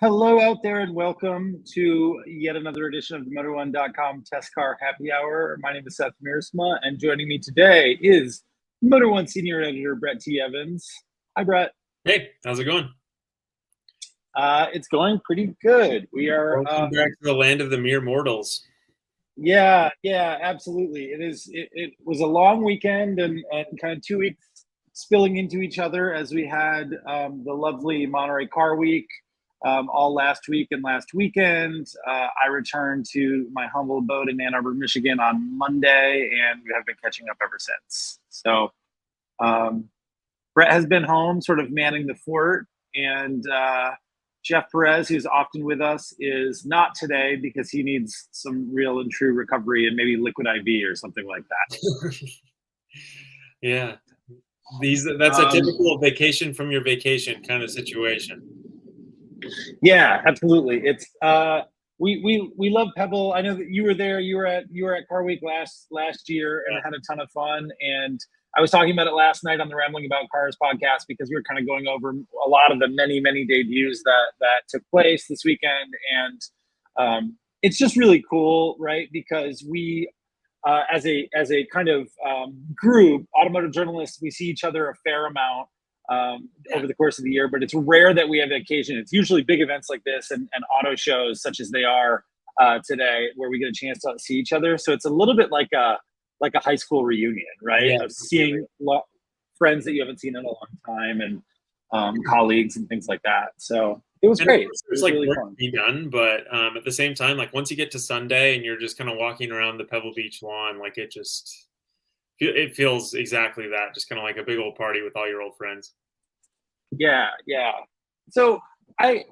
Hello out there and welcome to yet another edition of the Motor1.com Test Car Happy Hour. My name is Seyth Miersma, and joining me today is Motor1 Senior Editor Brett T. Evans. Hi, Brett. Hey, how's it going? It's going pretty good. We are Welcome back to the land of the mere mortals. Yeah, absolutely. It was a long weekend and kind of 2 weeks spilling into each other as we had the lovely Monterey Car Week. All last week and last weekend. I returned to my humble abode in Ann Arbor, Michigan on Monday, and we have been catching up ever since. So Brett has been home sort of manning the fort, and Jeff Perez, who's often with us, is not today because he needs some real and true recovery and maybe liquid IV or something like that. Yeah, that's a typical vacation from your vacation kind of situation. Yeah, absolutely. It's we love Pebble. I know that you were there. You were at Car Week last year and had a ton of fun. And I was talking about it last night on the Rambling About Cars podcast because we were kind of going over a lot of the many debuts that took place this weekend. And it's just really cool, right? Because we as a kind of group, automotive journalists, we see each other a fair amount over the course of the year, but it's rare that we have occasion. It's usually big events like this and auto shows such as they are today where we get a chance to see each other. So it's a little bit like a high school reunion, right? Yeah, of seeing friends that you haven't seen in a long time and colleagues and things like that. So it was great. There's like really work to be done, but at the same time, like once you get to Sunday and you're just kind of walking around the Pebble Beach lawn, like it feels exactly that, just kind of like a big old party with all your old friends. Yeah. So I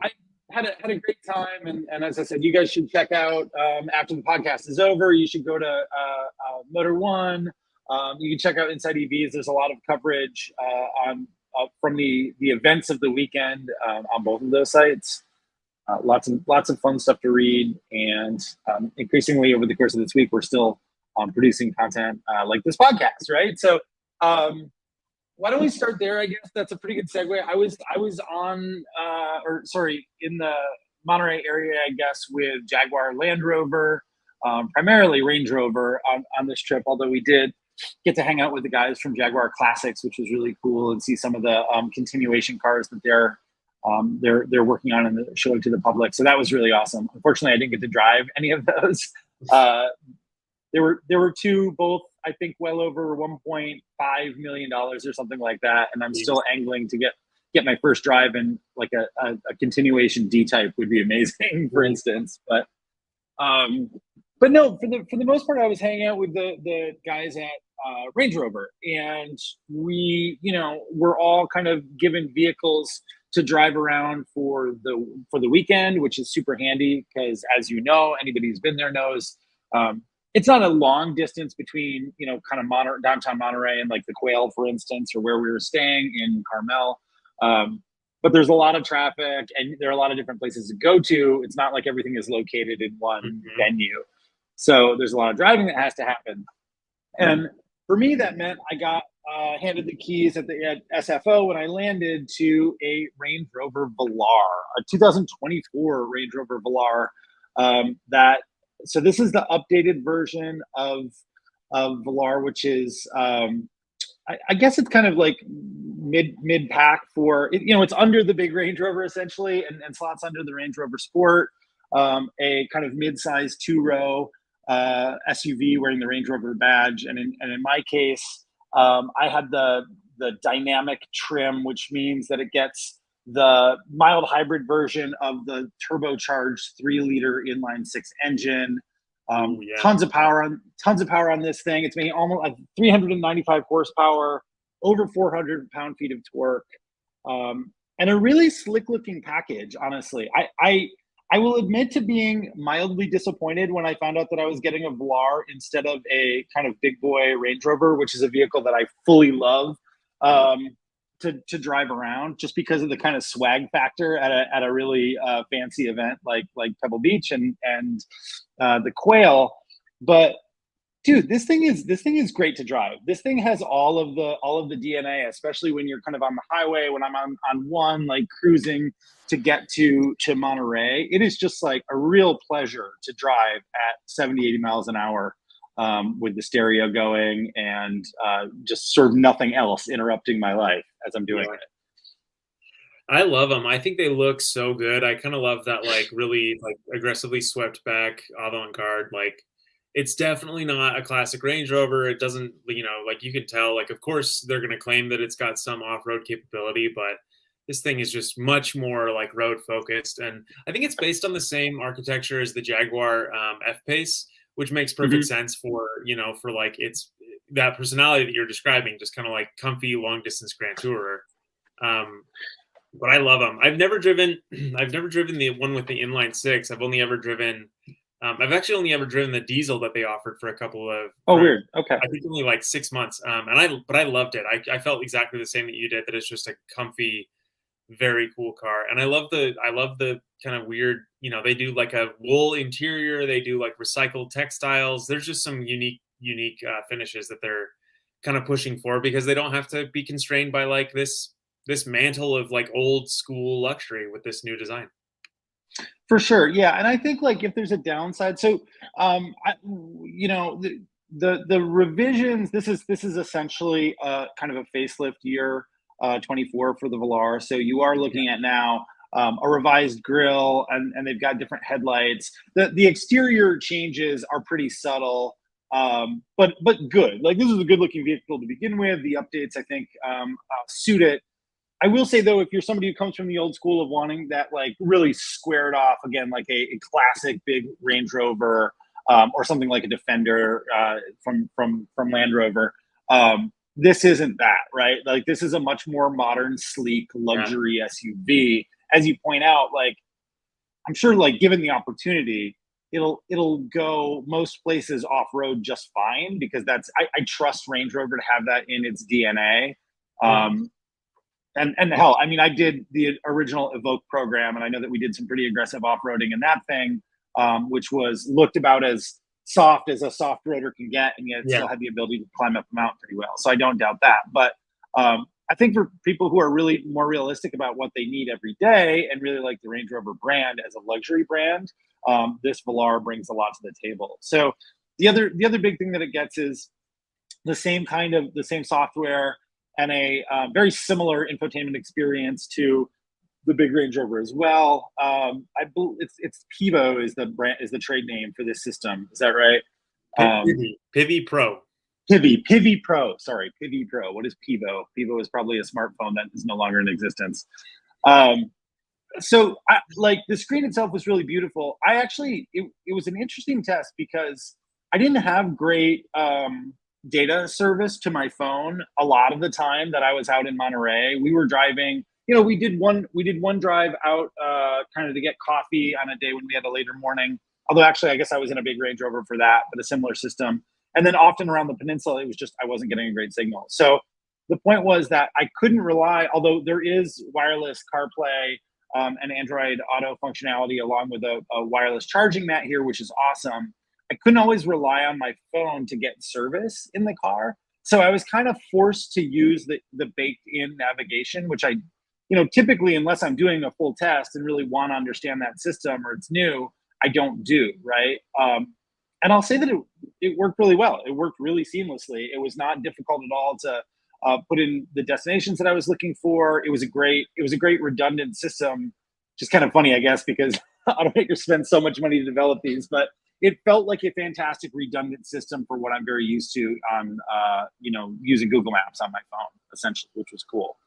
had a great time, and as I said, you guys should check out after the podcast is over. You should go to Motor1. You can check out Inside EVs. There's a lot of coverage from the events of the weekend on both of those sites. Lots of fun stuff to read, and increasingly over the course of this week, we're still producing content like this podcast, right? So why don't we start there? I guess that's a pretty good segue. I was in the Monterey area, I guess, with Jaguar Land Rover, primarily Range Rover on this trip, although we did get to hang out with the guys from Jaguar Classics, which was really cool, and see some of the continuation cars that they're working on and they're showing to the public. So that was really awesome. Unfortunately, I didn't get to drive any of those. There were two, both I think well over $1.5 million or something like that, and I'm still angling to get my first drive in like a continuation D type would be amazing, for instance. But no, for the most part, I was hanging out with the guys at Range Rover, and we're all kind of given vehicles to drive around for the weekend, which is super handy because, as you know, anybody who's been there knows. It's not a long distance between, kind of downtown Monterey and like the Quail, for instance, or where we were staying in Carmel. But there's a lot of traffic and there are a lot of different places to go to. It's not like everything is located in one venue. So there's a lot of driving that has to happen. And for me, that meant I got handed the keys at SFO when I landed to a Range Rover Velar, a 2024 Range Rover Velar So this is the updated version of Velar, which is, I guess it's kind of like mid pack for, it's under the big Range Rover essentially, and slots under the Range Rover Sport, a kind of mid-sized 2-row SUV wearing the Range Rover badge. And in my case, I had the dynamic trim, which means that it gets the mild hybrid version of the turbocharged 3-liter inline-6 engine. Tons of power on this thing. It's making almost like 395 horsepower, over 400 pound-feet of torque, and a really slick-looking package. Honestly, I will admit to being mildly disappointed when I found out that I was getting a Velar instead of a kind of big boy Range Rover, which is a vehicle that I fully love. To drive around, just because of the kind of swag factor at a really fancy event like Pebble Beach and the Quail. But Dude, this thing is great to drive. This thing has all of the DNA, especially when you're kind of on the highway. When I'm on one, like cruising to get to Monterey, it is just like a real pleasure to drive at 70, 80 miles an hour, with the stereo going and just sort of nothing else interrupting my life as I'm doing Yeah. it. I love them. I think they look so good. I kind of love that, like, really like aggressively swept back avant-garde. Like, it's definitely not a classic Range Rover. It doesn't, like you can tell, like, of course they're going to claim that it's got some off-road capability, but this thing is just much more like road focused. And I think it's based on the same architecture as the Jaguar F-Pace, which makes perfect Mhm. sense for, for like it's that personality that you're describing, just kind of like comfy long distance Grand Tourer. Um, but I love them. I've never driven. I've never driven the one with the inline six. I've only ever driven. I've actually only ever driven the diesel that they offered for a couple of, Oh, for weird. Okay. I think only like 6 months. But I loved it. I felt exactly the same that you did. That it's just a comfy, very cool car. And I love the kind of weird. They do like a wool interior. They do like recycled textiles. There's just some unique finishes that they're kind of pushing for because they don't have to be constrained by like this mantle of like old school luxury with this new design. For sure, yeah, and I think like if there's a downside, so the revisions. This is essentially kind of a facelift year, 24 for the Velar. So you are Yeah. looking at now a revised grille, and they've got different headlights. The exterior changes are pretty subtle, but good. Like this is a good looking vehicle to begin with. The updates I think suit it. I will say though, if you're somebody who comes from the old school of wanting that like really squared off again, like a classic big Range Rover, or something like a Defender from Land Rover, this isn't that, right? Like this is a much more modern, sleek Yeah. luxury SUV. As you point out, like I'm sure, like given the opportunity, it'll go most places off road just fine because I trust Range Rover to have that in its DNA. Mhm. Um, and hell, I mean, I did the original Evoque program, and I know that we did some pretty aggressive off roading in that thing, which was looked about as soft as a soft roader can get, and yet it Yeah. still had the ability to climb up the mountain pretty well. So I don't doubt that. But I think for people who are really more realistic about what they need every day and really like the Range Rover brand as a luxury brand, this Velar brings a lot to the table. So the other big thing that it gets is the same software and a very similar infotainment experience to the big Range Rover as well. I believe it's Pivo is the brand, is the trade name for this system. Is that right? Pivi Pro. Pivi Pro. Sorry, Pivi Pro. What is Pivo? Pivo is probably a smartphone that is no longer in existence. Um, like the screen itself was really beautiful. It was an interesting test because I didn't have great data service to my phone a lot of the time that I was out in Monterey. We were driving, we did one drive out kind of to get coffee on a day when we had a later morning. Although actually I guess I was in a big Range Rover for that, but a similar system. And then often around the peninsula, it was just I wasn't getting a great signal. So the point was that I couldn't rely, although there is wireless CarPlay and Android Auto functionality along with a wireless charging mat here, which is awesome. I couldn't always rely on my phone to get service in the car. So I was kind of forced to use the baked in navigation, which typically, unless I'm doing a full test and really want to understand that system or it's new, I don't do, right? And I'll say that it worked really well. It worked really seamlessly. It was not difficult at all to put in the destinations that I was looking for. It was a great redundant system. Just kind of funny, I guess, because automakers spend so much money to develop these, but it felt like a fantastic redundant system for what I'm very used to on, using Google Maps on my phone, essentially, which was cool.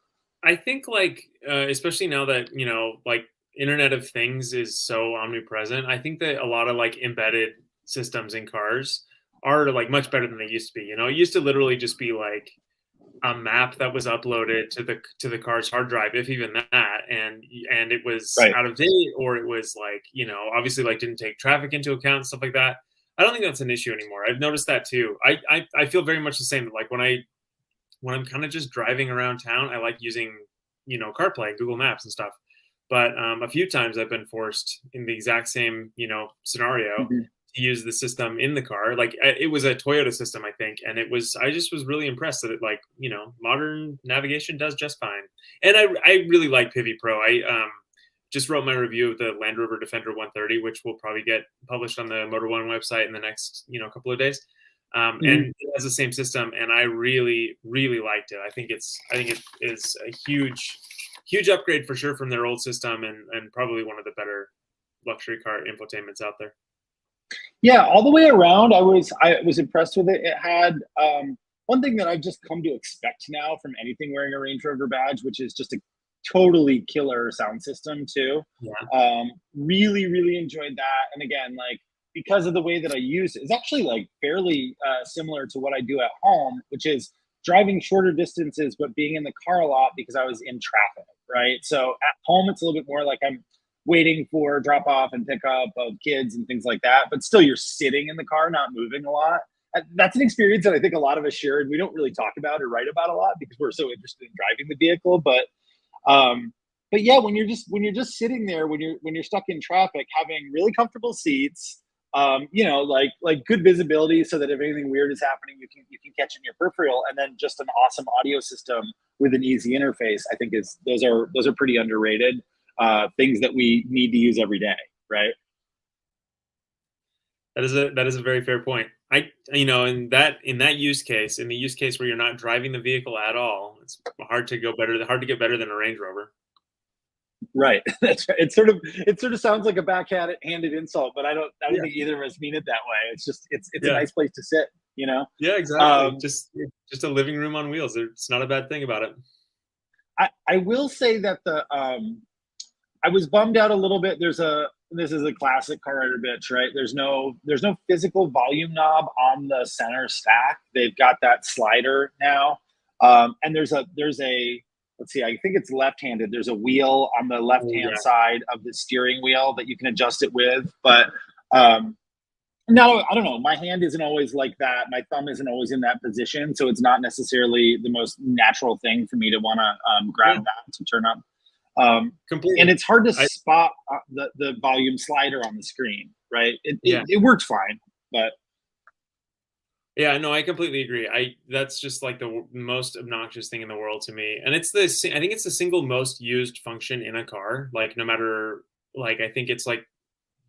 I think like especially now that like Internet of Things is so omnipresent. I think that a lot of like embedded systems in cars are like much better than they used to be. It used to literally just be like a map that was uploaded to the car's hard drive, if even that, and it was Right. out of date, or it was like obviously like didn't take traffic into account and stuff like that. I don't think that's an issue anymore. I've noticed that too. I feel very much the same. Like when I'm kind of just driving around town, I like using CarPlay, Google Maps, and stuff. But a few times I've been forced in the exact same scenario Mhm. to use the system in the car. Like it was a Toyota system, I think, and I just was really impressed that it, like, modern navigation does just fine. And I really like Pivi Pro. I just wrote my review of the Land Rover Defender 130, which will probably get published on the Motor1 website in the next couple of days. And it has the same system, and I really, really liked it. I think it is a huge upgrade for sure from their old system, and probably one of the better luxury car infotainments out there. Yeah, all the way around, I was impressed with it. It had one thing that I've just come to expect now from anything wearing a Range Rover badge, which is just a totally killer sound system too. Yeah. Really, really enjoyed that. And again, like, because of the way that I use it, it's actually like fairly similar to what I do at home, which is driving shorter distances, but being in the car a lot because I was in traffic, right? So at home, it's a little bit more like I'm waiting for drop off and pick up of kids and things like that. But still, you're sitting in the car, not moving a lot. That's an experience that I think a lot of us share, and we don't really talk about or write about a lot because we're so interested in driving the vehicle. But yeah, when you're just sitting there, when you're stuck in traffic, having really comfortable seats, like good visibility so that if anything weird is happening, you can catch in your peripheral, and then just an awesome audio system with an easy interface, I think those are pretty underrated things that we need to use every day, right? That is a very fair point. In the use case where you're not driving the vehicle at all, it's hard to get better than a Range Rover. Right. That's right. It sort of sounds like a backhanded insult, but I don't think either of us mean it that way. It's just it's a nice place to sit, Yeah, exactly. Just a living room on wheels. It's not a bad thing about it. I will say that I was bummed out a little bit. This is a classic car writer bitch, right? There's no physical volume knob on the center stack. They've got that slider now. And there's a let's see, I think it's left-handed. There's a wheel on the left-hand side of the steering wheel that you can adjust it with. But no, I don't know. My hand isn't always like that. My thumb isn't always in that position. So it's not necessarily the most natural thing for me to want to grab that to turn up. Completely. And it's hard to spot the volume slider on the screen, right? It worked fine, but yeah, no, I completely agree. That's just like the most obnoxious thing in the world to me. And I think it's the single most used function in a car. Like, no matter, like, I think it's like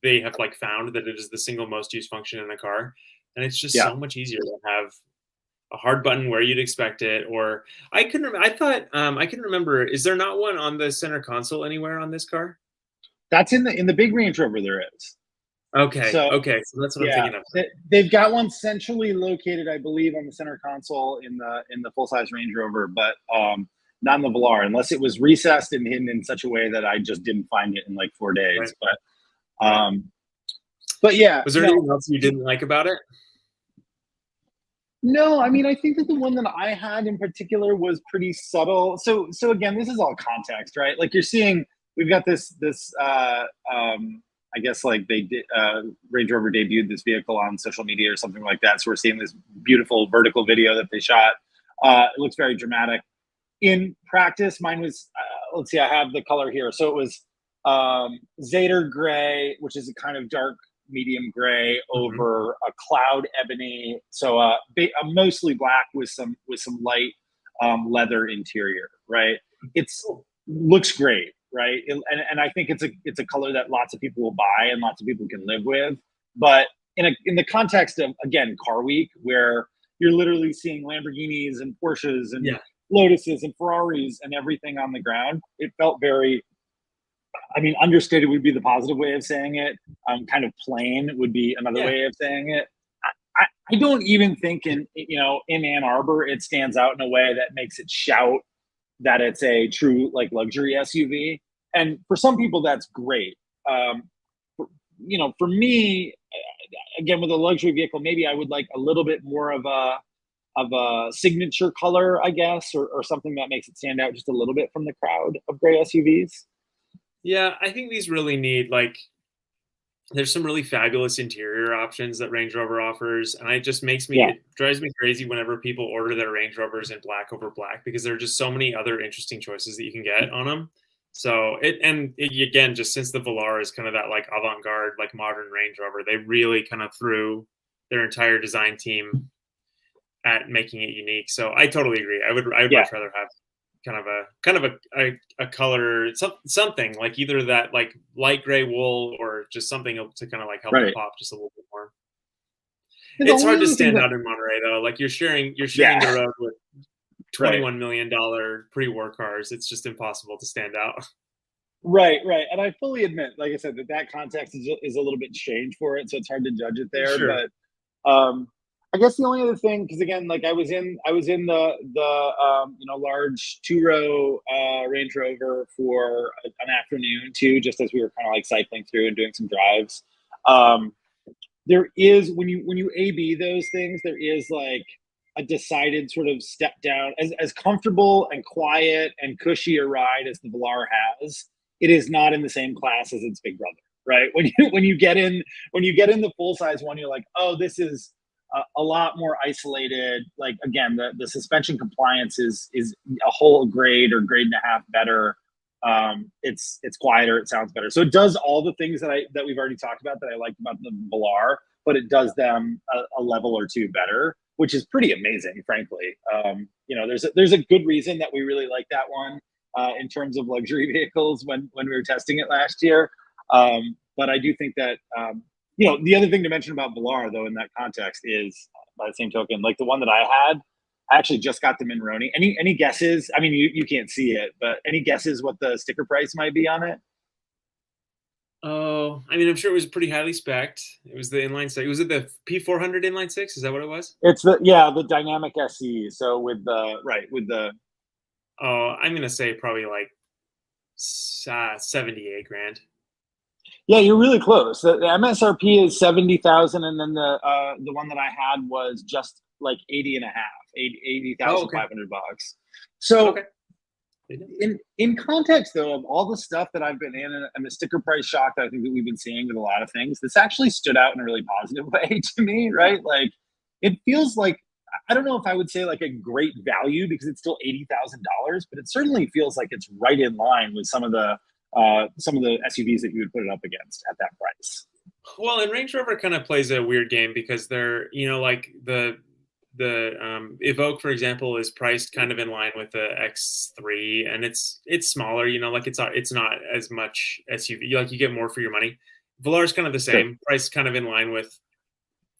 they have like found that it is the single most used function in a car. And it's just so much easier to have a hard button where you'd expect it. Or I couldn't remember, is there not one on the center console anywhere on this car? That's in the big Range Rover there is. Okay. So that's what I'm thinking of. They've got one centrally located, I believe, on the center console in the full-size Range Rover, but not in the Velar, unless it was recessed and hidden in such a way that I just didn't find it in like 4 days. Right. But yeah. Was there anything else you didn't like about it? No, I mean, I think that the one that I had in particular was pretty subtle. So again, this is all context, right? Like, you're seeing, we've got this I guess like they did, Range Rover debuted this vehicle on social media or something like that. So we're seeing this beautiful vertical video that they shot. It looks very dramatic. In practice, mine was, let's see, I have the color here. So it was Zader gray, which is a kind of dark medium gray over a cloud ebony. So mostly black with some light leather interior, right? Looks great. Right. And I think it's a color that lots of people will buy and lots of people can live with. But in the context of, again, Car Week, where you're literally seeing Lamborghinis and Porsches and Lotuses and Ferraris and everything on the ground, it felt very, I mean, understated would be the positive way of saying it. Kind of plain would be another way of saying it. I don't even think in Ann Arbor it stands out in a way that makes it shout that it's a true like luxury SUV. And for some people that's great. For me, again, with a luxury vehicle, maybe I would like a little bit more of a signature color, I guess, or something that makes it stand out just a little bit from the crowd of gray SUVs. Yeah, I think these really need, like, there's some really fabulous interior options that Range Rover offers, and it just it drives me crazy whenever people order their Range Rovers in black over black, because there are just so many other interesting choices that you can get on them. So again, just since the Velar is kind of that like avant-garde, like modern Range Rover, they really kind of threw their entire design team at making it unique. So I totally agree. I would Yeah. much rather have kind of a color, something like either that like light gray wool or just something to kind of like help it pop just a little bit more. It's hard to stand out in Monterey though. Like you're sharing the road with $21 million pre-war cars. It's just impossible to stand out. Right. And I fully admit, like I said, that context is a little bit strange for it, so it's hard to judge it there. Sure. But I guess the only other thing, because again, like I was in the large 2-row Range Rover for an afternoon too, just as we were kind of like cycling through and doing some drives. There is, when you A/B those things, there is like a decided sort of step down. As comfortable and quiet and cushy a ride as the Velar has, it is not in the same class as its big brother, right? When you get in the full size one, you're like, oh, this is a lot more isolated. Like again, the suspension compliance is a whole grade or grade and a half better. It's quieter, it sounds better. So it does all the things that we've already talked about that I liked about the Velar, but it does them a level or two better, which is pretty amazing, frankly. There's a good reason that we really like that one in terms of luxury vehicles when we were testing it last year. But I do think that the other thing to mention about Velar, though, in that context is, by the same token, like the one that I had, I actually just got them in Roni. Any guesses? I mean, you can't see it, but any guesses what the sticker price might be on it? Oh, I mean, I'm sure it was pretty highly spec'd. It was the inline six. Was it the P400 inline six? Is that what it was? It's the Dynamic SE. So with the. Oh, I'm gonna say probably like 78 grand. Yeah, you're really close. The MSRP is 70,000, and then the one that I had was just like 80,500 bucks. So. Okay. In context, though, of all the stuff that I've been in and the sticker price shock that I think that we've been seeing with a lot of things, this actually stood out in a really positive way to me, right? Like, it feels like, I don't know if I would say like a great value because it's still $80,000, but it certainly feels like it's right in line with some of the SUVs that you would put it up against at that price. Well, and Range Rover kind of plays a weird game because they're, like the Evoque, for example, is priced kind of in line with the X3, and it's smaller. Like it's not as much SUV. Like you get more for your money. Velar is kind of the same, priced kind of in line with,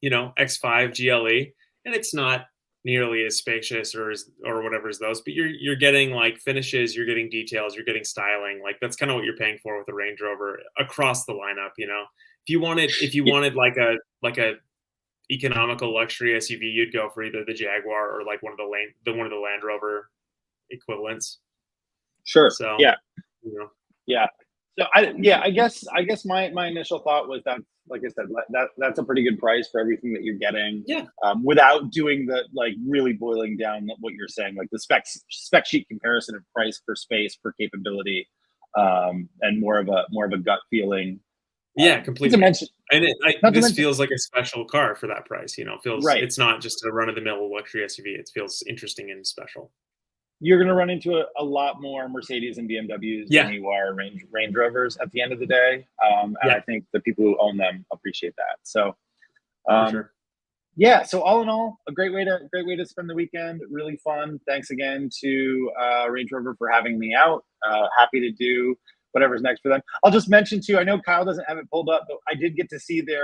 X5 GLE, and it's not nearly as spacious or whatever as those. But you're getting like finishes, you're getting details, you're getting styling. Like that's kind of what you're paying for with the Range Rover across the lineup. If you wanted like a economical luxury SUV, you'd go for either the Jaguar or like one of the Land Rover equivalents. Sure. So yeah. Yeah. So I guess my initial thought was that, like I said, that's a pretty good price for everything that you're getting. Yeah. Without doing the like really boiling down what you're saying, like the spec sheet comparison of price per space per capability, and more of a gut feeling. Yeah, completely. And this feels like a special car for that price. It's not just a run-of-the-mill luxury SUV. It feels interesting and special. You're going to run into a lot more Mercedes and BMWs than you are Range Rovers at the end of the day. And I think the people who own them appreciate that. So, for sure. Yeah. So all in all, a great way to spend the weekend. Really fun. Thanks again to Range Rover for having me out. Happy to do whatever's next for them. I'll just mention too, I know Kyle doesn't have it pulled up, but I did get to see they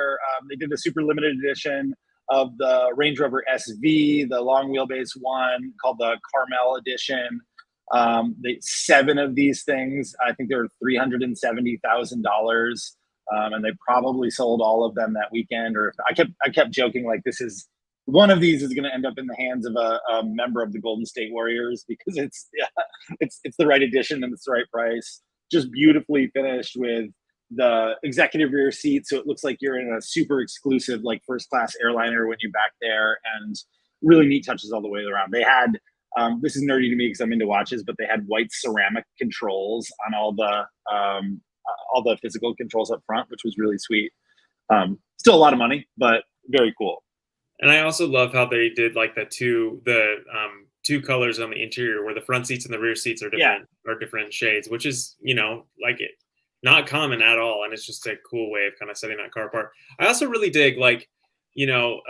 did a super limited edition of the Range Rover SV, the long wheelbase one called the Carmel edition. 7 of these things, I think they were $370,000. And they probably sold all of them that weekend. Or I kept joking, like one of these is going to end up in the hands of a member of the Golden State Warriors because it's the right edition and it's the right price. Just beautifully finished with the executive rear seat, so it looks like you're in a super exclusive, like first class airliner when you're back there, and really neat touches all the way around. They had this is nerdy to me because I'm into watches, but they had white ceramic controls on all the physical controls up front, which was really sweet. Still a lot of money, but very cool. And I also love how they did like the two colors on the interior, where the front seats and the rear seats are different shades, which is, you know, like it not common at all, and it's just a cool way of kind of setting that car apart. I also really dig, like, you know,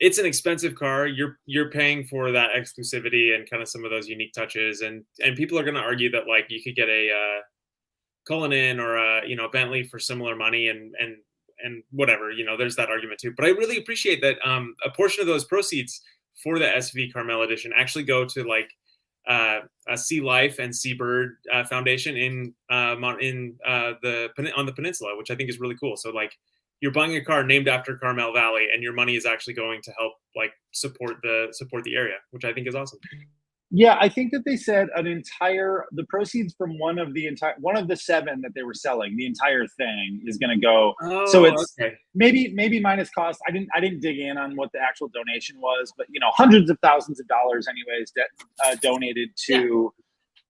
it's an expensive car. You're paying for that exclusivity and kind of some of those unique touches, and people are going to argue that like you could get a Cullinan or a, you know, Bentley for similar money, and whatever, you know, there's that argument too. But I really appreciate that a portion of those proceeds for the SV Carmel edition actually go to like a Sea Life and Seabird Foundation on the peninsula, which I think is really cool. So like you're buying a car named after Carmel Valley, and your money is actually going to help like support the area, which I think is awesome. Yeah, I think that they said the proceeds from one of the 7 that they were selling, the entire thing is going to go. Oh, so it's okay. maybe minus cost. I didn't dig in on what the actual donation was, but you know, hundreds of thousands of dollars, anyways, that donated to.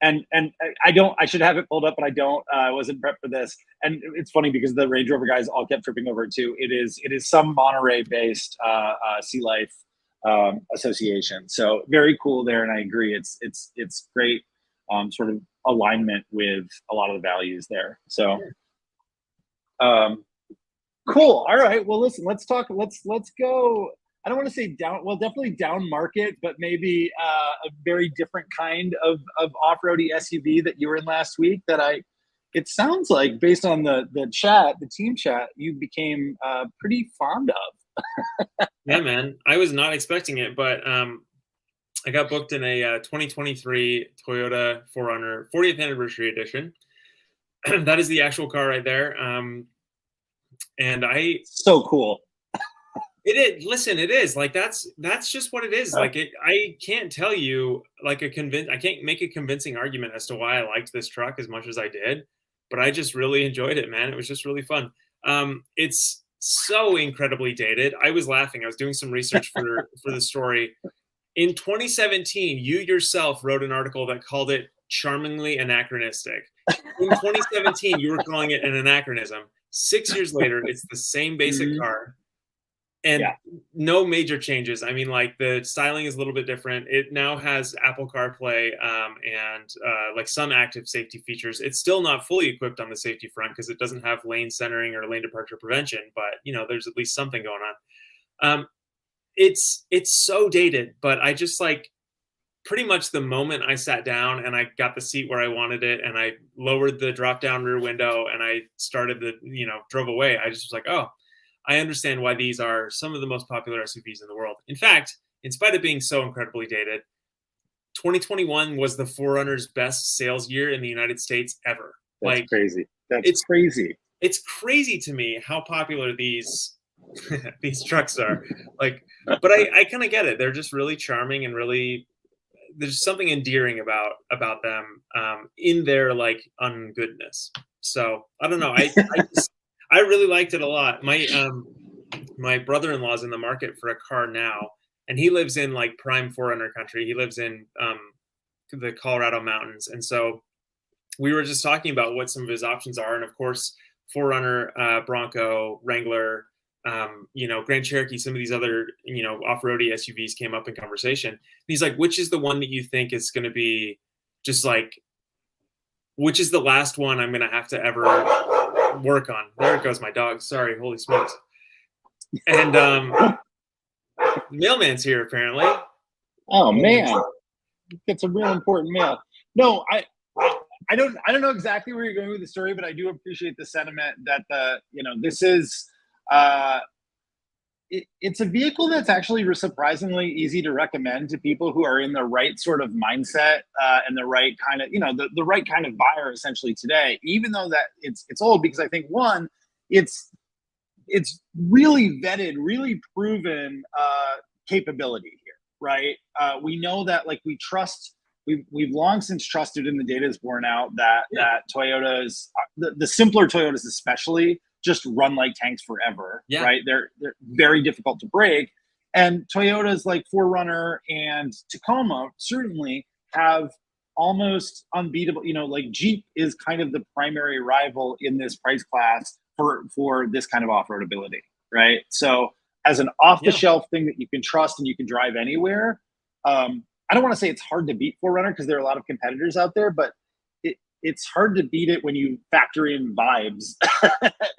Yeah. And I should have it pulled up, but I don't. I wasn't prepped for this. And it's funny because the Range Rover guys all kept tripping over it too. It is some Monterey-based Sea Life association. So very cool there, and I agree. It's great sort of alignment with a lot of the values there. So cool. All right. Well, listen. Let's talk. Let's go. I don't want to say down. Well, definitely down market, but maybe a very different kind of off-roady SUV that you were in last week. It sounds like, based on the team chat, you became pretty fond of. Yeah, man. I was not expecting it, but I got booked in a 2023 Toyota 4Runner 40th anniversary edition. That is the actual car right there. And so cool. It is. Listen, it is like that's just what it is. Like I can't tell you like I can't make a convincing argument as to why I liked this truck as much as I did, but I just really enjoyed it, man. It was just really fun. It's so incredibly dated. I was laughing. I was doing some research for the story. In 2017, you yourself wrote an article that called it charmingly anachronistic. In 2017, you were calling it an anachronism. 6 years later, it's the same basic car. And no major changes. I mean, like the styling is a little bit different. It now has Apple CarPlay and like some active safety features. It's still not fully equipped on the safety front because it doesn't have lane centering or lane departure prevention. But you know, there's at least something going on. It's so dated, but I just like pretty much the moment I sat down and I got the seat where I wanted it, and I lowered the drop down rear window and I started drove away. I just was like, oh. I understand why these are some of the most popular SUVs in the world. In fact, in spite of being so incredibly dated, 2021 was the 4Runner's best sales year in the United States ever. That's crazy. It's crazy. It's crazy to me how popular these these trucks are. Like, but I kind of get it. They're just really charming and really there's something endearing about them in their like ungoodness. So I don't know. I really liked it a lot. My brother-in-law's in the market for a car now, and he lives in like prime 4Runner country. He lives in the Colorado mountains, and so we were just talking about what some of his options are. And of course, 4Runner, Bronco, Wrangler, Grand Cherokee, some of these other off-roady SUVs came up in conversation. And he's like, "Which is the one that you think is going to be just like, which is the last one I'm going to have to ever work on?" There goes my dog. Sorry, holy smokes. And mailman's here apparently. Oh man, it's a real important mail. No, I don't know exactly where you're going with the story, but I do appreciate the sentiment that this is it's a vehicle that's actually surprisingly easy to recommend to people who are in the right sort of mindset and the right kind of, the right kind of buyer essentially today, even though that it's old, because I think one, it's really vetted, really proven capability here, right? We know that like we've long since trusted, and the data is borne out that Toyotas, the simpler Toyotas especially, just run like tanks forever, right? They're very difficult to break. And Toyotas like 4Runner and Tacoma certainly have almost unbeatable, like Jeep is kind of the primary rival in this price class for this kind of off-road ability, right? So as an off-the-shelf thing that you can trust and you can drive anywhere, I don't want to say it's hard to beat 4Runner because there are a lot of competitors out there, but it's hard to beat it when you factor in vibes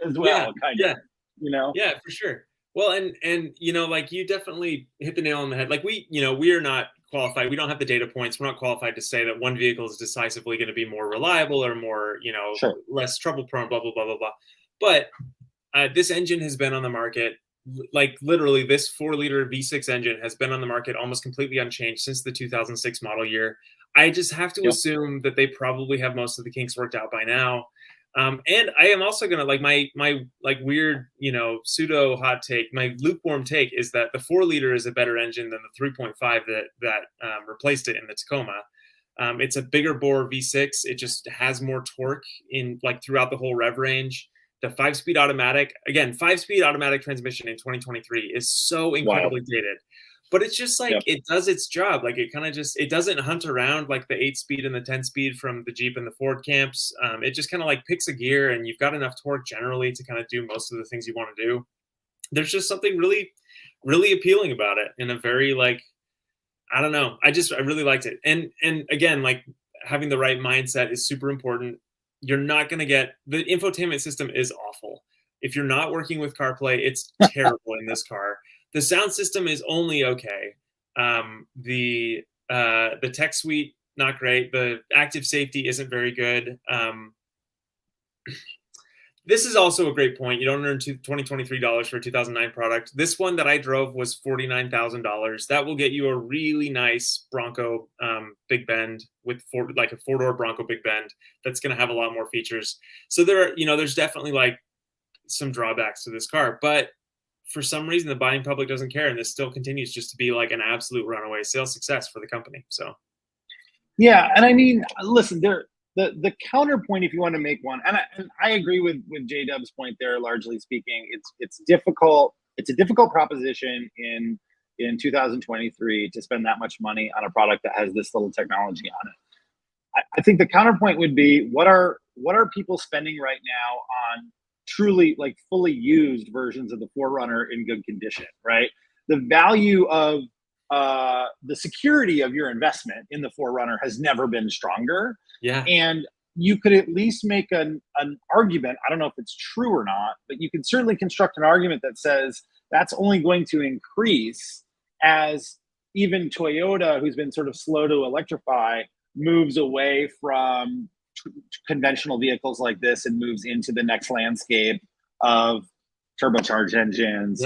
as well, kind of, you know? Yeah, for sure. Well, and you know, like you definitely hit the nail on the head. Like we are not qualified. We don't have the data points. We're not qualified to say that one vehicle is decisively going to be more reliable or more, Sure. less trouble prone, blah, blah, blah, blah, blah. But this engine has been on the market, like literally this 4-liter V6 engine has been on the market almost completely unchanged since the 2006 model year. I just have to assume that they probably have most of the kinks worked out by now. And I am also gonna like my like weird, pseudo hot take. My lukewarm take is that the 4-liter is a better engine than the 3.5 that replaced it in the Tacoma. It's a bigger bore V6. It just has more torque in like throughout the whole rev range. The 5-speed automatic, again, 5-speed automatic transmission in 2023 is so incredibly dated. But it's just like it does its job. Like it kind of it doesn't hunt around like the 8-speed and the 10-speed from the Jeep and the Ford camps. It just kind of like picks a gear, and you've got enough torque generally to kind of do most of the things you want to do. There's just something really, really appealing about it in a very like, I don't know. I really liked it. And again, like having the right mindset is super important. You're not going to get the infotainment system is awful. If you're not working with CarPlay, it's terrible in this car. The sound system is only okay. The tech suite, not great. The active safety isn't very good. This is also a great point. You don't earn $2023 for a 2009 product. This one that I drove was $49,000. That will get you a really nice Bronco Big Bend with like a 4-door Bronco Big Bend that's going to have a lot more features. So there's definitely like some drawbacks to this car, but for some reason the buying public doesn't care, and this still continues just to be like an absolute runaway sales success for the company. So yeah, and I mean, listen, the counterpoint, if you want to make one, and I agree with J-Dub's point there, largely speaking, it's difficult. It's a difficult proposition in 2023 to spend that much money on a product that has this little technology on it. I think the counterpoint would be what are people spending right now on truly like fully used versions of the 4Runner in good condition, right? The value of the security of your investment in the 4Runner has never been stronger. Yeah. And you could at least make an argument, I don't know if it's true or not, but you can certainly construct an argument that says that's only going to increase as even Toyota, who's been sort of slow to electrify, moves away from conventional vehicles like this and moves into the next landscape of turbocharged engines,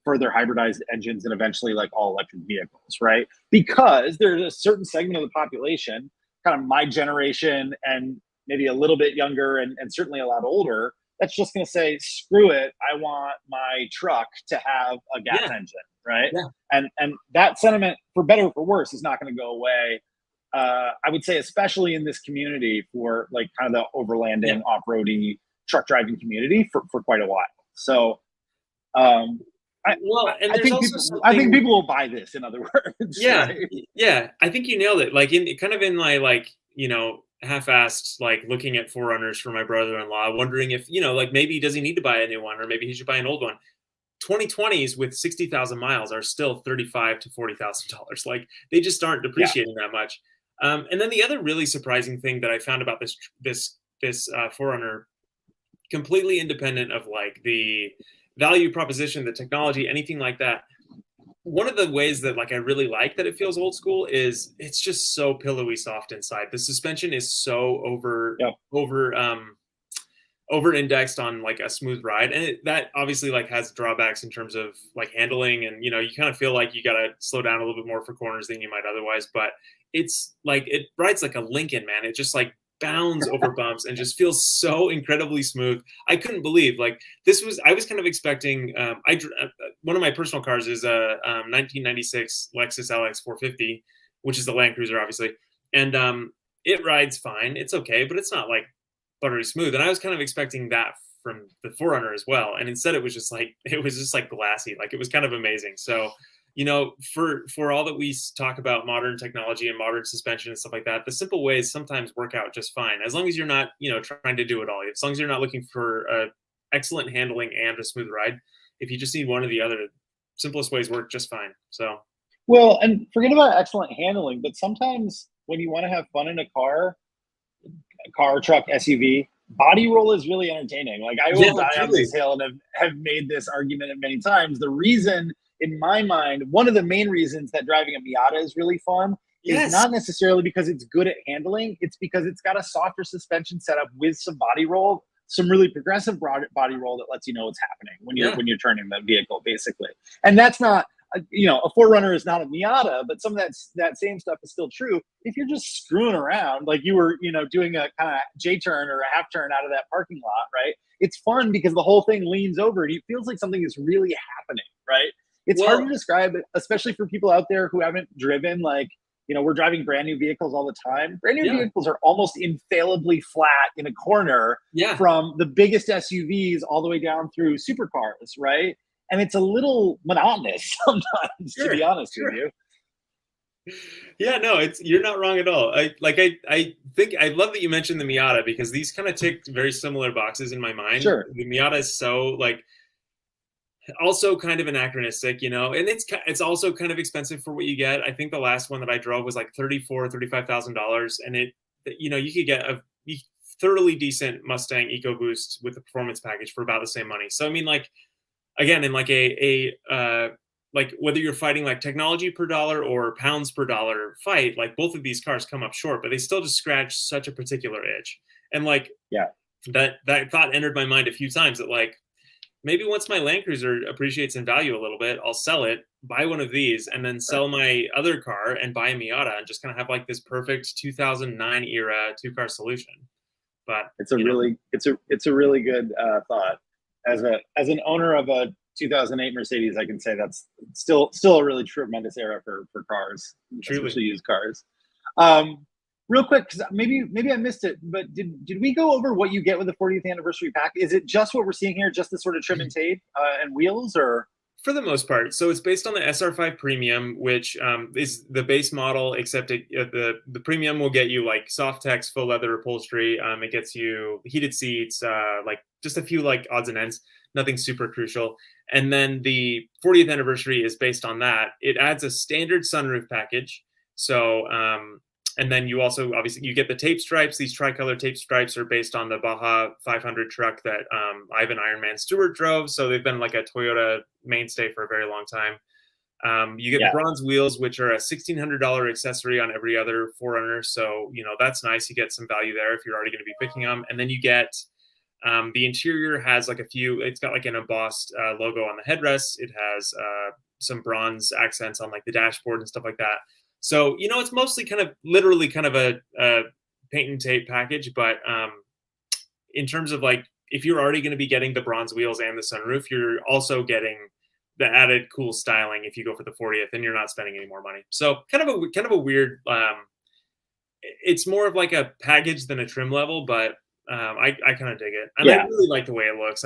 further hybridized engines, and eventually like all electric vehicles, right? Because there's a certain segment of the population, kind of my generation and maybe a little bit younger and certainly a lot older, that's just going to say, screw it, I want my truck to have a gas engine, right? Yeah. And that sentiment, for better or for worse, is not going to go away. I would say, especially in this community for like kind of the overlanding, off-roady truck driving community for quite a while. So, I think people will buy this. In other words, yeah, right? Yeah. I think you nailed it. Like in my like half-assed like looking at 4Runners for my brother-in-law, wondering if like maybe does he need to buy a new one, or maybe he should buy an old one. 2020s with 60,000 miles are still $35,000 to $40,000. Like they just aren't depreciating that much. And then the other really surprising thing that I found about this 4Runner, completely independent of like the value proposition, the technology, anything like that. One of the ways that like I really like that it feels old school is it's just so pillowy soft inside. The suspension is so over indexed on like a smooth ride, and that obviously like has drawbacks in terms of like handling, and you kind of feel like you got to slow down a little bit more for corners than you might otherwise. But it's like it rides like a Lincoln, man. It just like bounds over bumps and just feels so incredibly smooth. I couldn't believe like I was kind of expecting. One of my personal cars is a 1996 Lexus LX 450, which is the Land Cruiser, obviously, and it rides fine. It's okay, but it's not like buttery smooth. And I was kind of expecting that from the 4Runner as well. And instead it was just like glassy. Like it was kind of amazing. So, for all that we talk about modern technology and modern suspension and stuff like that, the simple ways sometimes work out just fine. As long as you're not, trying to do it all. As long as you're not looking for excellent handling and a smooth ride. If you just need one or the other, simplest ways work just fine. So Well, and forget about excellent handling, but sometimes when you want to have fun in a car, truck, SUV, body roll is really entertaining. Like I will Yeah, die on this truly. hill and have made this argument many times. The reason, in my mind, one of the main reasons that driving a Miata is really fun is Yes. not necessarily because it's good at handling. It's because it's got a softer suspension setup with some body roll, some really progressive body roll that lets you know what's happening Yeah. when you're turning the vehicle, basically. And that's not a 4Runner is not a Miata, but some of that same stuff is still true. If you're just screwing around, like you were, doing a kind of J turn or a half turn out of that parking lot, right? It's fun because the whole thing leans over and it feels like something is really happening, right? It's hard to Well, describe, especially for people out there who haven't driven. Like, we're driving brand new vehicles all the time. Brand new yeah. vehicles are almost infallibly flat in a corner Yeah. from the biggest SUVs all the way down through supercars, right? And it's a little monotonous sometimes, to Sure. be honest with Sure. you. Yeah, no, you're not wrong at all. I think I love that you mentioned the Miata because these kind of tick very similar boxes in my mind. Sure. The Miata is so like also kind of anachronistic, and it's also kind of expensive for what you get. I think the last one that I drove was like $35,000, and you could get a thoroughly decent Mustang EcoBoost with the performance package for about the same money. So I mean, like again, in like like whether you're fighting like technology per dollar or pounds per dollar fight, like both of these cars come up short, but they still just scratch such a particular itch. And like Yeah. that thought entered my mind a few times that like maybe once my Land Cruiser appreciates in value a little bit, I'll sell it, buy one of these, and then sell my other car and buy a Miata and just kind of have like this perfect 2009 era two-car solution. But it's a really good thought. As an owner of a 2008 Mercedes, I can say that's still a really tremendous era for cars, truly, especially used cars. Real quick, because maybe I missed it, but did we go over what you get with the 40th anniversary pack? Is it just what we're seeing here, just the sort of trim and tape and wheels, or? for the most part. So it's based on the SR5 Premium, which is the base model, except the Premium will get you like soft text, full leather upholstery. It gets you heated seats, like just a few like odds and ends, nothing super crucial. And then the 40th anniversary is based on that. It adds a standard sunroof package. So and then you also obviously you get the tape stripes. These tricolor tape stripes are based on the Baja 500 truck that Ivan Ironman Stewart drove. So they've been like a Toyota mainstay for a very long time. You get the bronze wheels, which are a $1,600 accessory on every other 4Runner. So, that's nice. You get some value there if you're already going to be picking them. And then you get the interior has like it's got like an embossed logo on the headrest. It has some bronze accents on like the dashboard and stuff like that. So, it's mostly literally kind of a paint and tape package. But in terms of like, if you're already going to be getting the bronze wheels and the sunroof, you're also getting the added cool styling if you go for the 40th and you're not spending any more money. So kind of a weird, it's more of like a package than a trim level, but I kind of dig it. And I really like the way it looks.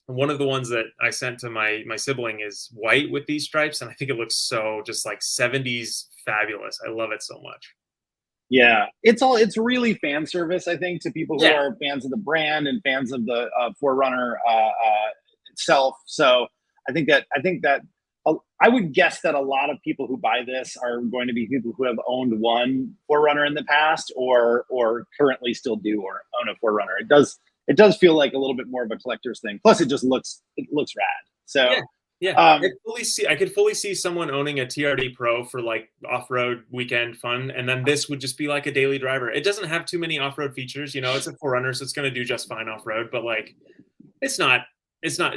One of the ones that I sent to my sibling is white with these stripes, and I think it looks so just like 70s fabulous. I love it so much. Yeah, it's really fan service, I think, to people who are fans of the brand and fans of the 4Runner itself. So I think that I would guess that a lot of people who buy this are going to be people who have owned one 4Runner in the past or currently still do or own a 4Runner. It does feel like a little bit more of a collector's thing. Plus, it looks rad. So yeah. I could fully see someone owning a TRD Pro for like off-road weekend fun, and then this would just be like a daily driver. It doesn't have too many off-road features. It's a 4Runner, so it's going to do just fine off-road. But like, it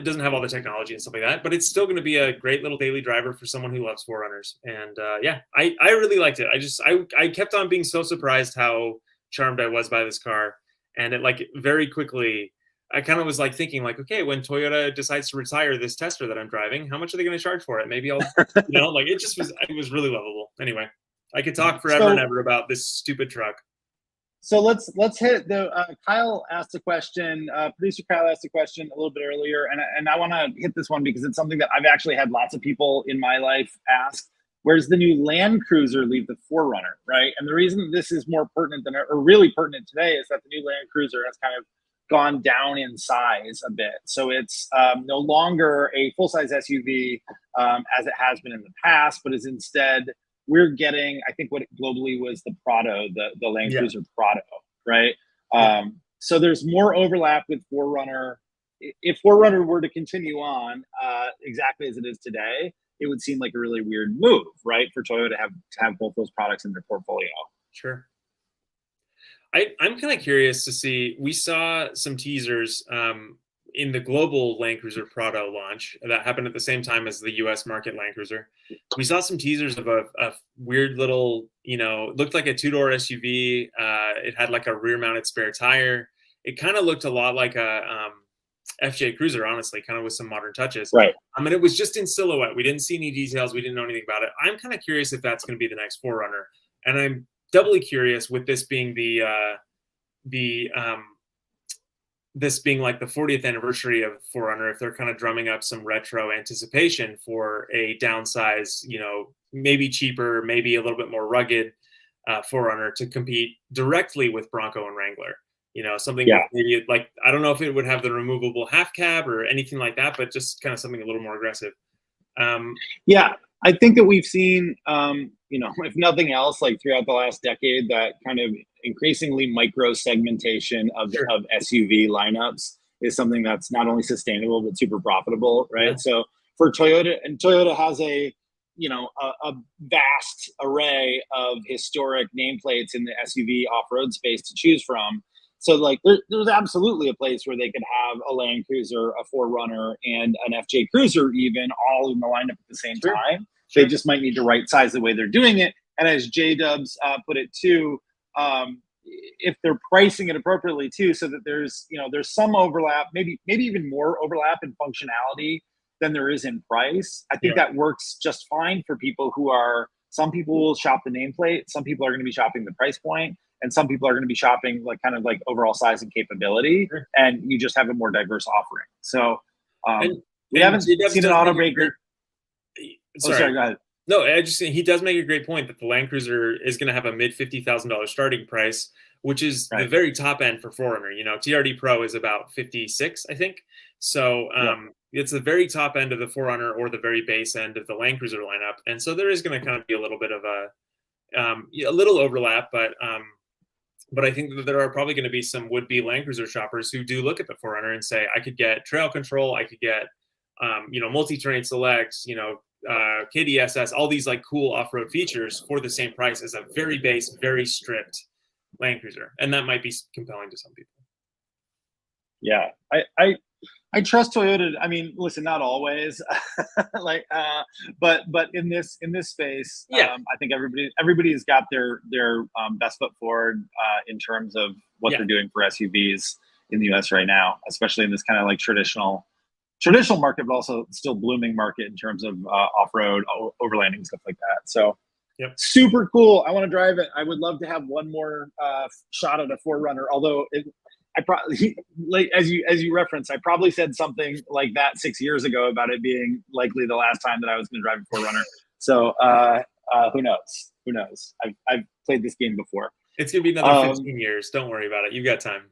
doesn't have all the technology and stuff like that. But it's still going to be a great little daily driver for someone who loves 4Runners. And I really liked it. I kept on being so surprised how charmed I was by this car. And it like very quickly, I kind of was like thinking like, okay, when Toyota decides to retire this Tester that I'm driving, how much are they going to charge for it? Maybe I'll, like it was really lovable. Anyway, I could talk forever and ever about this stupid truck. So let's hit the Kyle asked a question. Producer Kyle asked a question a little bit earlier, and I want to hit this one because it's something that I've actually had lots of people in my life ask. Where's the new Land Cruiser leave the 4Runner, right? And the reason this is more pertinent or really pertinent today is that the new Land Cruiser has kind of gone down in size a bit. So it's no longer a full-size SUV as it has been in the past, but is instead, we're getting, I think what globally was the Prado, the Land Cruiser Prado, right? So there's more overlap with 4Runner. If 4Runner were to continue on exactly as it is today, it would seem like a really weird move, right, for Toyota to have both those products in their portfolio. Sure. I'm kind of curious to see. We saw some teasers in the global Land Cruiser Prado launch that happened at the same time as the U.S. market Land Cruiser. We saw some teasers of a weird little, looked like a two-door SUV. It had like a rear-mounted spare tire. It kind of looked a lot like a FJ Cruiser, honestly, kind of with some modern touches. Right. I mean, it was just in silhouette. We didn't see any details. We didn't know anything about it. I'm kind of curious if that's going to be the next 4Runner, and I'm doubly curious with this being this being like the 40th anniversary of 4Runner, if they're kind of drumming up some retro anticipation for a downsize, maybe cheaper, maybe a little bit more rugged 4Runner to compete directly with Bronco and Wrangler. Something maybe like, I don't know if it would have the removable half cab or anything like that, but just kind of something a little more aggressive. I think that we've seen, if nothing else, like throughout the last decade, that kind of increasingly micro segmentation of SUV lineups is something that's not only sustainable but super profitable, right? Yeah. So for Toyota, and Toyota has a vast array of historic nameplates in the SUV off-road space to choose from. So like there's absolutely a place where they could have a Land Cruiser, a 4Runner, and an FJ Cruiser even all in the lineup at the same time. They just might need to right size the way they're doing it. And as J-Dubs put it too, if they're pricing it appropriately too, so that there's some overlap, maybe even more overlap in functionality than there is in price. I think that works just fine for people who are. Some people will shop the nameplate. Some people are going to be shopping the price point. And some people are going to be shopping like kind of like overall size and capability, and you just have a more diverse offering. So we haven't seen an automaker. Sorry, go ahead. No, he does make a great point that the Land Cruiser is going to have a mid $50,000 starting price, which is the very top end for 4Runner. TRD Pro is about 56, I think. So it's the very top end of the 4Runner or the very base end of the Land Cruiser lineup, and so there is going to kind of be a little bit of a little overlap, but I think that there are probably going to be some would-be Land Cruiser shoppers who do look at the 4Runner and say, I could get trail control, I could get, multi-terrain selects, KDSS, all these like cool off-road features for the same price as a very base, very stripped Land Cruiser. And that might be compelling to some people. Yeah, I trust Toyota. I mean, listen, not always, but in this space, I think everybody's got their best foot forward in terms of what they're doing for SUVs in the U.S. right now, especially in this kind of like traditional market, but also still blooming market in terms of off-road, overlanding, stuff like that. So, super cool. I want to drive it. I would love to have one more shot at a 4Runner, although I probably, like as you referenced, I probably said something like that 6 years ago about it being likely the last time that I was going to drive a 4Runner. So who knows? Who knows? I've played this game before. It's going to be another 15 years. Don't worry about it. You've got time.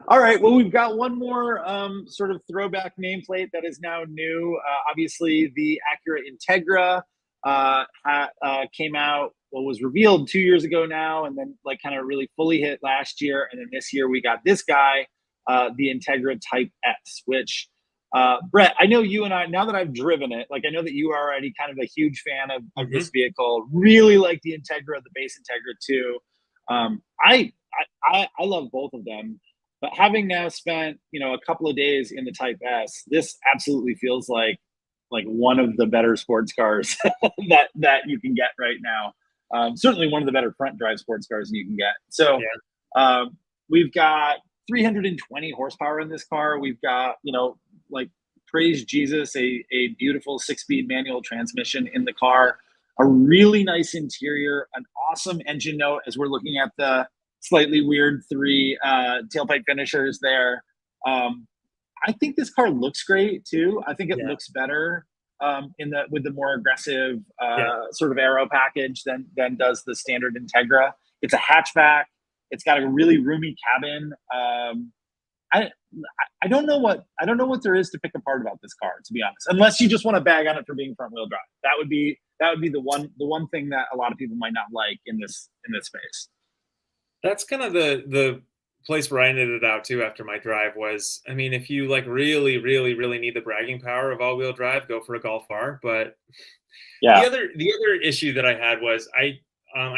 All right. Well, we've got one more sort of throwback nameplate that is now new. Obviously, the Acura Integra came out. Was revealed 2 years ago now, and then like kind of really fully hit last year, and then this year we got this guy, the Integra Type S, which Brett, I know you and I, now that I've driven it, like I know that you are already kind of a huge fan of this vehicle, really like the Integra, the base Integra too. I love both of them, but having now spent a couple of days in the Type S, this absolutely feels like one of the better sports cars that you can get right now. Certainly one of the better front drive sports cars you can get. So we've got 320 horsepower in this car. We've got, like praise Jesus, a beautiful 6-speed manual transmission in the car, a really nice interior, an awesome engine note as we're looking at the slightly weird 3 tailpipe finishers there. I think this car looks great too. I think it looks better with the more aggressive sort of aero package than does the standard Integra. It's a hatchback. It's got a really roomy cabin. I I don't know what there is to pick apart about this car, to be honest. Unless you just want to bag on it for being front wheel drive. That would be the one thing that a lot of people might not like in this space. That's kind of the place where I ended it out too after my drive was, I mean, if you like really, really, really need the bragging power of all-wheel drive, go for a Golf R. But Yeah, the other issue that I had was I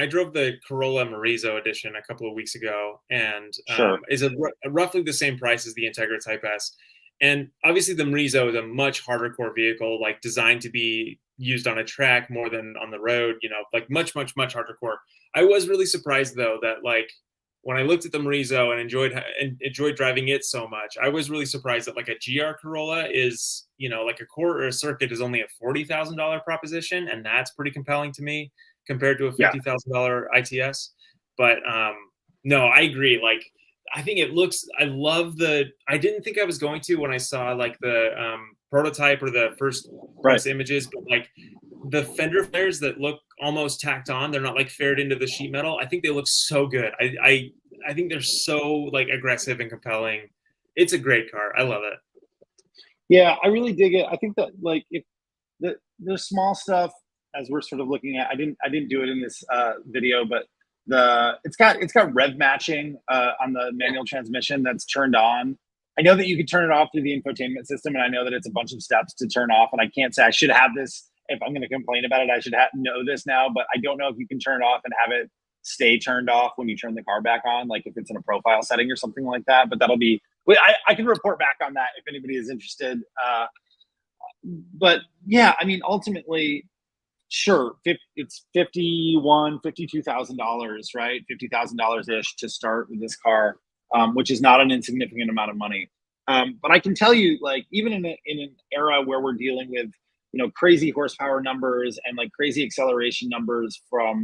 drove the Corolla Morizo edition a couple of weeks ago, and sure. is roughly the same price as the Integra Type S. And obviously, the Morizo is a much harder core vehicle, like designed to be used on a track more than on the road. You know, like much, much, much harder core. I was really surprised though that like when I looked at the Morizo and enjoyed driving it so much, I was really surprised that like a GR Corolla is, you know, like a core or a circuit is only a $40,000 proposition, and that's pretty compelling to me compared to a Yeah, $50,000 ITS. But no, I agree. Like, I think it looks. I love the. I didn't think I was going to when I saw like the prototype or the first press right. images, but like the fender flares that look almost tacked on. They're not like faired into the sheet metal. I think they look so good. I think they're so like aggressive and compelling. It's a great car. I love it. Yeah, I really dig it. I think that like if the small stuff as we're sort of looking at, I didn't do it in this video, but it's got rev matching on the manual transmission that's turned on. I know that you can turn it off through the infotainment system, and I know that it's a bunch of steps to turn off. And I can't say I should have this if I'm going to complain about it. I should know this now, but I don't know if you can turn it off and have it stay turned off when you turn the car back on, like if it's in a profile setting or something like that. But that'll be. I can report back on that if anybody is interested. But yeah, I mean, ultimately, sure, it's $52,000, right? $50,000 ish to start with this car, which is not an insignificant amount of money. But I can tell you, like, even in an era where we're dealing with, crazy horsepower numbers and like crazy acceleration numbers from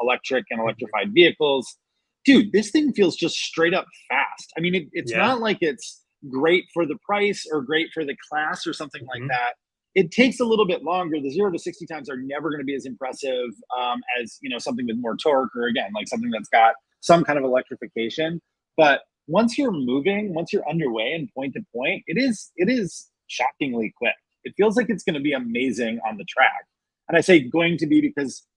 electric and electrified vehicles, dude, this thing feels just straight up fast. I mean, it's Yeah. not like it's great for the price or great for the class or something like Mhm. that. It takes a little bit longer. The 0 to 60 times are never going to be as impressive as something with more torque, or again, like something that's got some kind of electrification. But once you're moving, once you're underway and point to point, it is shockingly quick. It feels like it's going to be amazing on the track. And I say going to be because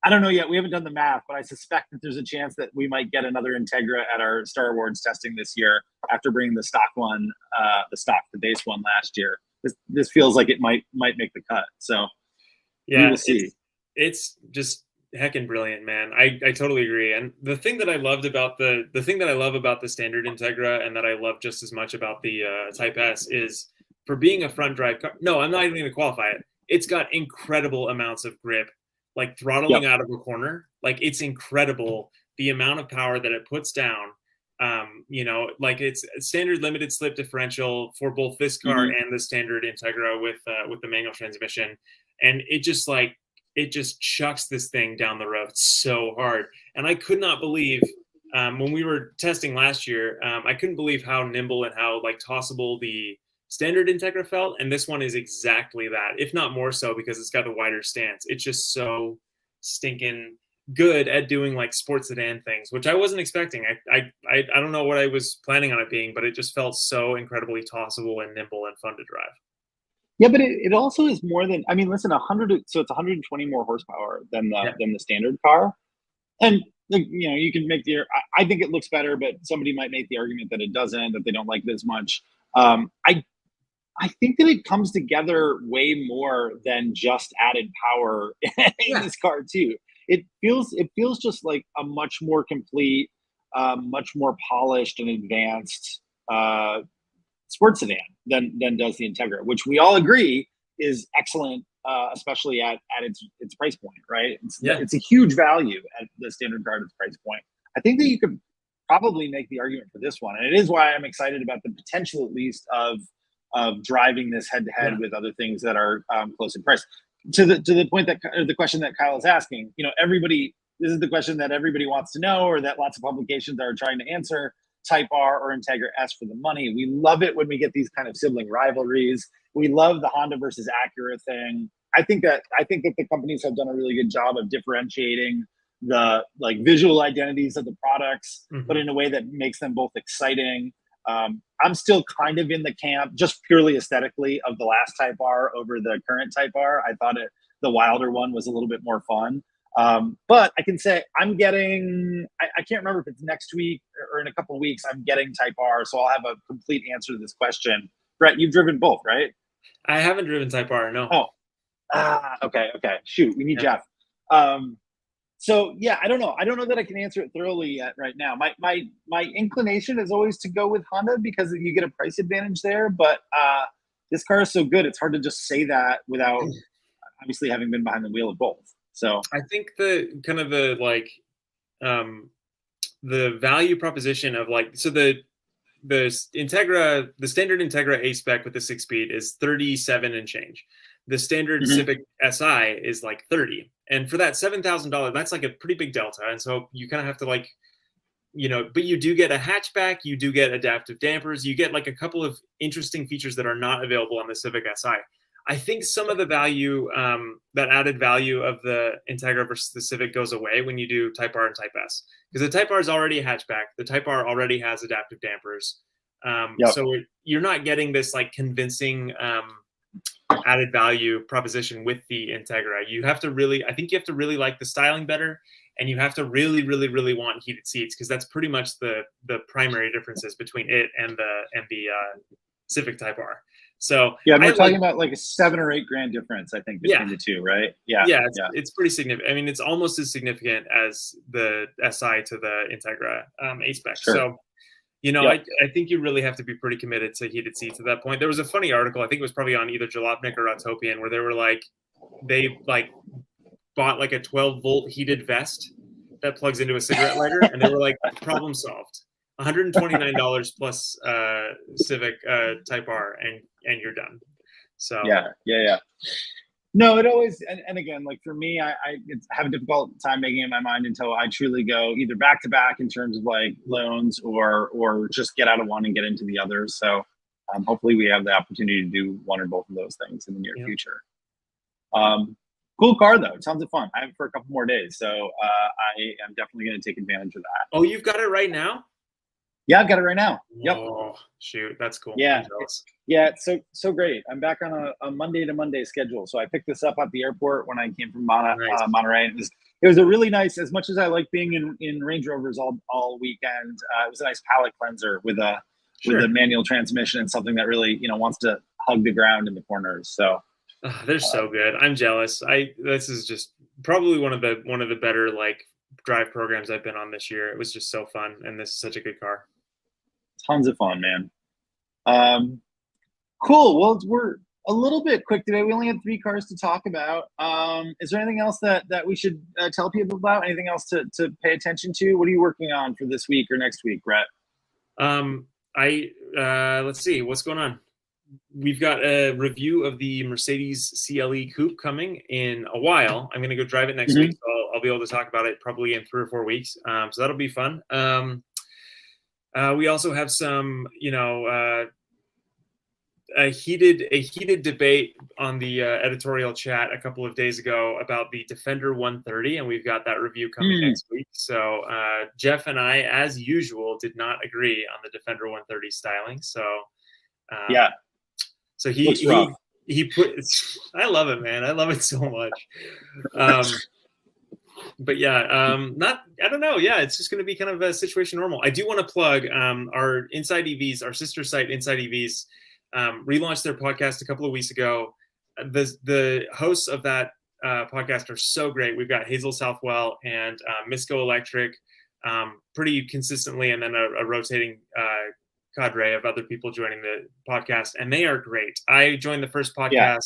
I don't know yet. We haven't done the math, but I suspect that there's a chance that we might get another Integra at our Star Awards testing this year after bringing the stock one, the base one last year. This feels like it might make the cut. So we Yeah, will see. it's just heckin' brilliant, man. I totally agree. And the thing that I loved about the thing that I love about the standard Integra, and that I love just as much about the Type S, is for being a front drive car. No, I'm not even going to qualify it. It's got incredible amounts of grip, like throttling Yep. out of a corner. Like, it's incredible the amount of power that it puts down. Like it's a standard limited slip differential for both this car Mm-hmm. and the standard Integra with the manual transmission, and it just chucks this thing down the road so hard. And I could not believe when we were testing last year, I couldn't believe how nimble and how like tossable the standard Integra felt, and this one is exactly that, if not more so, because it's got a wider stance. It's just so stinking good at doing like sports sedan things, which I wasn't expecting. I don't know what I was planning on it being, but it just felt so incredibly tossable and nimble and fun to drive. Yeah, but it also is more than, I mean, listen, 100. So it's 120 more horsepower than Yeah. the standard car, and like, you can make I think it looks better, but somebody might make the argument that it doesn't, that they don't like it as much. I think that it comes together way more than just added power in Yeah. this car too. It feels just like a much more complete, much more polished and advanced sports sedan than does the Integra, which we all agree is excellent, especially at its price point, right? Yeah. It's a huge value at the standard car at its price point. I think that you could probably make the argument for this one, and it is why I'm excited about the potential, at least, of driving this head to head Yeah. with other things that are close in price. To the point that the question that Kyle is asking, everybody. This is the question that everybody wants to know, or that lots of publications are trying to answer. Type R or Integra S for the money. We love it when we get these kind of sibling rivalries. We love the Honda versus Acura thing. I think that the companies have done a really good job of differentiating the like visual identities of the products, Mhm. but in a way that makes them both exciting. I'm still kind of in the camp, just purely aesthetically, of the last Type R over the current Type R. I thought the wilder one was a little bit more fun. But I can say I'm getting, I can't remember if it's next week or in a couple of weeks, I'm getting Type R. So I'll have a complete answer to this question. Brett, you've driven both, right? I haven't driven Type R, no. Oh, okay. Shoot, we need Jeff. So yeah, I don't know. I don't know that I can answer it thoroughly yet right now. My inclination is always to go with Honda because you get a price advantage there. But this car is so good, it's hard to just say that without obviously having been behind the wheel of both. So I think the kind of the like the value proposition of like, so the Integra, the standard Integra A spec with the 6-speed is 37 and change. The standard Civic SI is like 30. And for that $7,000, that's like a pretty big delta. And so you kind of have to like, but you do get a hatchback, you do get adaptive dampers, you get like a couple of interesting features that are not available on the Civic Si. I think some of the value, that added value of the Integra versus the Civic goes away when you do Type R and Type S. Because the Type R is already a hatchback. The Type R already has adaptive dampers. So you're not getting this like convincing added value proposition with the Integra. You have to really, I think you have to really like the styling better, and you have to really, really, really want heated seats, because that's pretty much the primary differences between it and the Civic Type R. So yeah, we're talking about like a $7 or $8 grand difference, I think, between the two, right? Yeah, it's pretty significant. I mean, it's almost as significant as the SI to the Integra A spec. Sure. So, I think you really have to be pretty committed to heated seats at that point. There was a funny article, I think it was probably on either Jalopnik or Autopian, where they were like, they like bought like a 12-volt heated vest that plugs into a cigarette lighter, and they were like, problem solved. $129 plus Civic Type R, and you're done. So yeah. No, it always, and again, like for me, I have a difficult time making in my mind until I truly go either back to back in terms of like loans or just get out of one and get into the others. So hopefully we have the opportunity to do one or both of those things in the near future. Cool car though, tons of fun. I have it for a couple more days, so I am definitely going to take advantage of that. Oh, you've got it right now? Yeah, I've got it right now. Yep. Oh, shoot. That's cool. Yeah. It's so great. I'm back on a Monday to Monday schedule. So I picked this up at the airport when I came from Monterey. It was a really nice, as much as I like being in Range Rovers all weekend, it was a nice palate cleanser with a manual transmission and something that really, wants to hug the ground in the corners. So they're so good. I'm jealous. This is just probably one of the better like drive programs I've been on this year. It was just so fun, and this is such a good car. Tons of fun, man. Cool. Well, we're a little bit quick today. We only had 3 cars to talk about. Is there anything else that we should tell people about? Anything else to pay attention to? What are you working on for this week or next week, Brett? Let's see what's going on. We've got a review of the Mercedes CLE Coupe coming in a while. I'm going to go drive it next week, so I'll be able to talk about it probably in 3 or 4 weeks. So that'll be fun. We also have some, a heated debate on the editorial chat a couple of days ago about the Defender 130, and we've got that review coming next week. So Jeff and I, as usual, did not agree on the Defender 130 styling. So so he put. I love it, man. I love it so much. But I don't know. Yeah, it's just going to be kind of a situation normal. I do want to plug our Inside EVs, our sister site Inside EVs, relaunched their podcast a couple of weeks ago. The hosts of that podcast are so great. We've got Hazel Southwell and Misco Electric pretty consistently, and then a rotating cadre of other people joining the podcast, and they are great. I joined the first podcast. Yeah.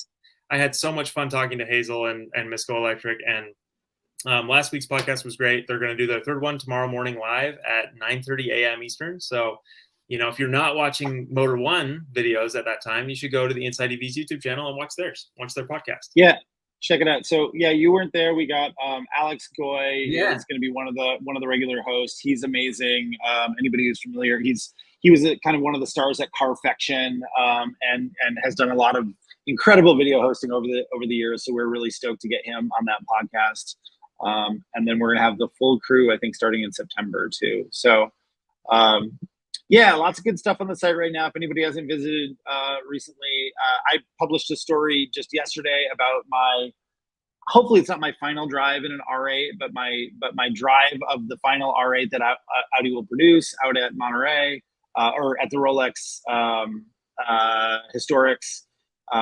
I had so much fun talking to Hazel and Misco Electric, and last week's podcast was great. They're going to do their 3rd one tomorrow morning live at 9:30 a.m. Eastern. So, if you're not watching Motor1 videos at that time, you should go to the Inside EVs YouTube channel and watch their podcast. Yeah, check it out. So you weren't there. We got Alex Goy. Yeah, is going to be one of the regular hosts. He's amazing. Anybody who's familiar, he was kind of one of the stars at Carfection, and has done a lot of incredible video hosting over the years. So we're really stoked to get him on that podcast. And then we're gonna have the full crew, I think, starting in September too. So yeah, lots of good stuff on the site right now. If anybody hasn't visited recently, I published a story just yesterday about hopefully it's not my final drive in an R8, but my drive of the final R8 that Audi will produce out at Monterey or at the Rolex Historics.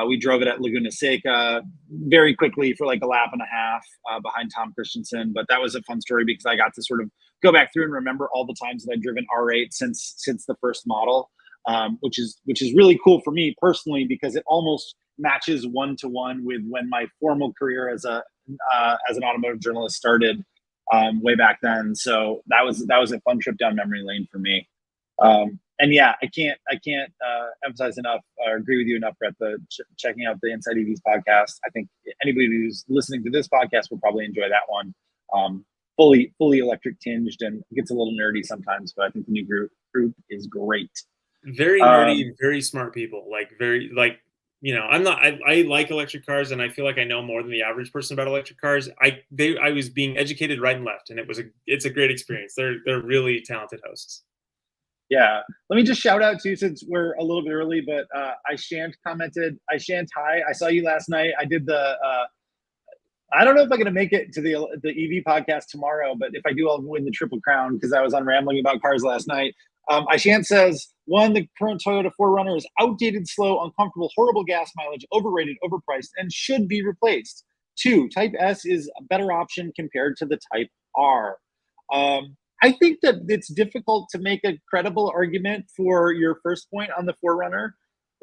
We drove it at Laguna Seca very quickly for like a lap and a half behind Tom Christensen. But that was a fun story because I got to sort of go back through and remember all the times that I've driven R8 since the first model, which is really cool for me personally because it almost matches one-to-one with when my formal career as an automotive journalist started way back then. So that was a fun trip down memory lane for me. And yeah, I can't emphasize enough or agree with you enough, Brett, checking out the Inside EVs podcast. I think anybody who's listening to this podcast will probably enjoy that one. Fully electric tinged and gets a little nerdy sometimes, but I think the new group is great. Very nerdy, very smart people. I like electric cars and I feel like I know more than the average person about electric cars. I was being educated right and left, and it's a great experience. They're really talented hosts. Yeah. Let me just shout out too, since we're a little bit early, but Ishant commented, Ishant, hi, I saw you last night. I did I don't know if I'm going to make it to the EV podcast tomorrow, but if I do, I'll win the Triple Crown because I was on rambling about cars last night. Ishant says, 1, the current Toyota 4Runner is outdated, slow, uncomfortable, horrible gas mileage, overrated, overpriced, and should be replaced. 2, Type S is a better option compared to the Type R. I think that it's difficult to make a credible argument for your first point on the 4Runner.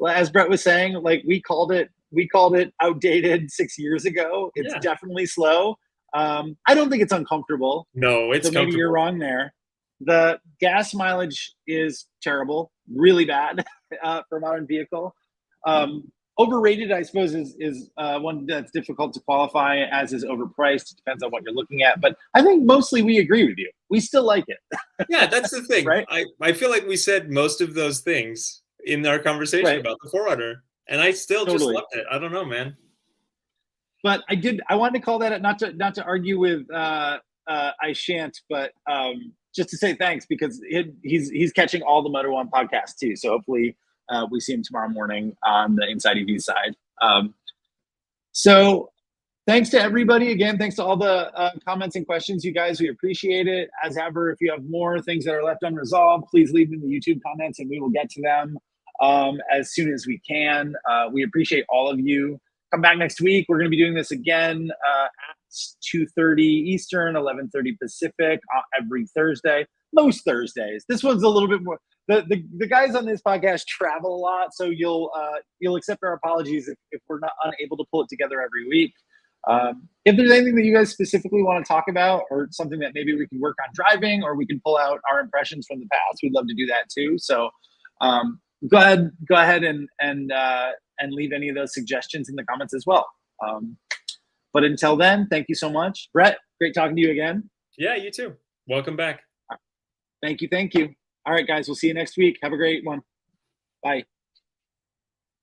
As Brett was saying, like we called it outdated 6 years ago. It's definitely slow. I don't think it's uncomfortable. No, it's so maybe you're wrong there. The gas mileage is terrible, really bad for a modern vehicle. Overrated, I suppose, is one that's difficult to qualify, as is overpriced. It depends on what you're looking at. But I think mostly we agree with you. We still like it. Yeah, that's the thing. Right? I feel like we said most of those things in our conversation about the 4Runner, and I still just loved it. I don't know, man. But I wanted to call that not to argue with Ishant, but just to say thanks because he's catching all the Motor1 podcasts too. So hopefully we see him tomorrow morning on the Inside EV side. So thanks to everybody. Again, thanks to all the comments and questions, you guys. We appreciate it. As ever, if you have more things that are left unresolved, please leave them in the YouTube comments and we will get to them as soon as we can. We appreciate all of you. Come back next week. We're going to be doing this again at 2:30 Eastern, 11:30 Pacific every Thursday. Most Thursdays. This one's a little bit more. The guys on this podcast travel a lot, so you'll accept our apologies if we're not unable to pull it together every week. If there's anything that you guys specifically want to talk about, or something that maybe we can work on driving, or we can pull out our impressions from the past, we'd love to do that too. So go ahead and leave any of those suggestions in the comments as well. But until then, thank you so much. Brett, great talking to you again. Yeah, you too. Welcome back. Thank you. All right, guys, we'll see you next week. Have a great one. Bye.